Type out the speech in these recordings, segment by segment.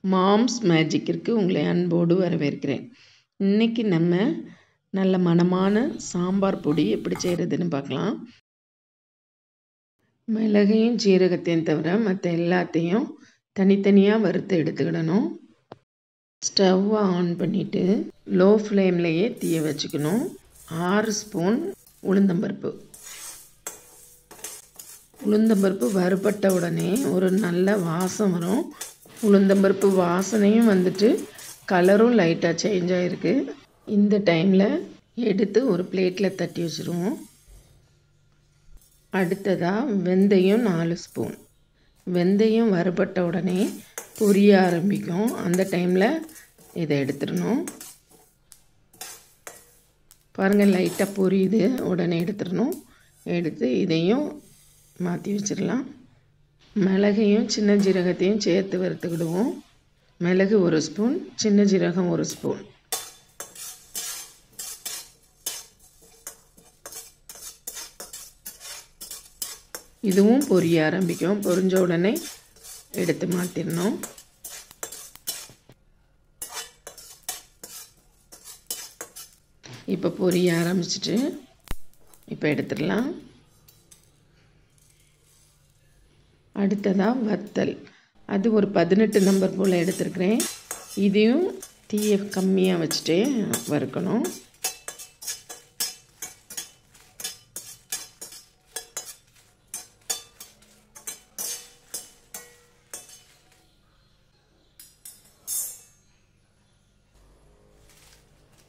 Moms மேஜிக்கிற்கு உங்களை அன்போடு வரவேற்கிறேன். இன்றைக்கி நம்ம நல்ல மணமான சாம்பார் பொடி எப்படி செய்கிறதுன்னு பார்க்கலாம். மிளகையும் ஜீரகத்தையும் தவிர மற்ற எல்லாத்தையும் தனித்தனியாக வறுத்து எடுத்துக்கிடணும். ஸ்டவ்வை ஆன் பண்ணிவிட்டு லோ ஃப்ளேம்லேயே தீய வச்சுக்கணும். 6 ஸ்பூன் உளுந்தம்பருப்பு. உளுந்தம்பருப்பு வறுபட்ட உடனே ஒரு நல்ல வாசம் வரும். உளுந்தம்பருப்பு வாசனையும் வந்துட்டு கலரும் லைட்டாக சேஞ்ச் ஆகிருக்கு. இந்த டைமில் எடுத்து ஒரு பிளேட்டில் தட்டி வச்சுருவோம். அடுத்ததாக வெந்தயம் 4 ஸ்பூன். வெந்தயம் வறுபட்ட உடனே பொரிய ஆரம்பிக்கும். அந்த டைமில் இதை எடுத்துடணும். பாருங்கள், லைட்டாக பொரியுது. உடனே எடுத்துடணும். எடுத்து இதையும் மாற்றி வச்சிடலாம். மிளகையும் சின்ன ஜீரகத்தையும் சேர்த்து வறுத்துக்கிடுவோம். மிளகு 1 ஸ்பூன், சின்ன ஜீரகம் 1 ஸ்பூன். இதுவும் பொரிய ஆரம்பிக்கும். பொரிஞ்ச உடனே எடுத்து மாற்றிடணும். இப்போ பொரிய ஆரம்பிச்சிட்டு இப்போ எடுத்துடலாம். அடுத்ததாக வத்தல். அது ஒரு 18 நம்பர் போல் எடுத்துருக்கிறேன். இதையும் தீயை கம்மியாக வச்சுட்டே வறுக்கணும்.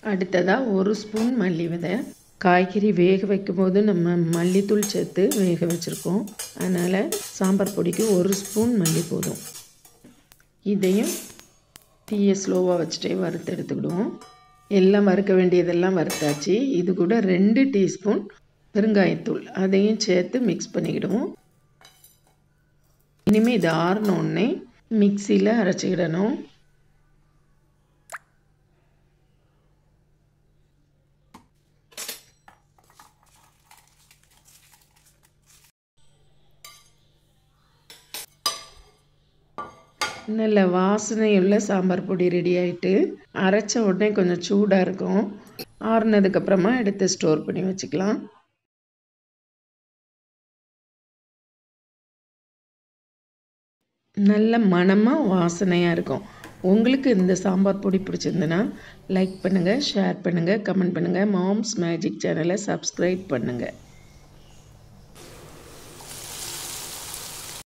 அடுத்ததாக 1 ஸ்பூன் மல்லி விதை. காய்கறி வேக வைக்கும்போது நம்ம மல்லித்தூள் சேர்த்து வேக வச்சுருக்கோம். அதனால் சாம்பார் பொடிக்கு 1 ஸ்பூன் மல்லி போதும். இதையும் தீயை ஸ்லோவாக வச்சுட்டே வறுத்து எடுத்துக்கிடுவோம். எல்லாம் வறுக்க வேண்டியதெல்லாம் வறுத்தாச்சு. இது கூட 2 டீஸ்பூன் பெருங்காயத்தூள் அதையும் சேர்த்து மிக்ஸ் பண்ணிக்கிடுவோம். இனிமேல் இது ஆறினோடனே மிக்சியில் அரைச்சிக்கிடணும். நல்ல வாசனையுள்ள சாம்பார் பொடி ரெடி ஆகிட்டு, அரைச்ச உடனே கொஞ்சம் சூடாக இருக்கும். ஆறுனதுக்கப்புறமா எடுத்து ஸ்டோர் பண்ணி வச்சுக்கலாம். நல்ல மணமாக வாசனையாக இருக்கும். உங்களுக்கு இந்த சாம்பார் பொடி பிடிச்சிருந்துன்னா லைக் பண்ணுங்கள், ஷேர் பண்ணுங்கள், கமெண்ட் பண்ணுங்கள். மாம்ஸ் மேஜிக் சேனலை சப்ஸ்கிரைப் பண்ணுங்கள்.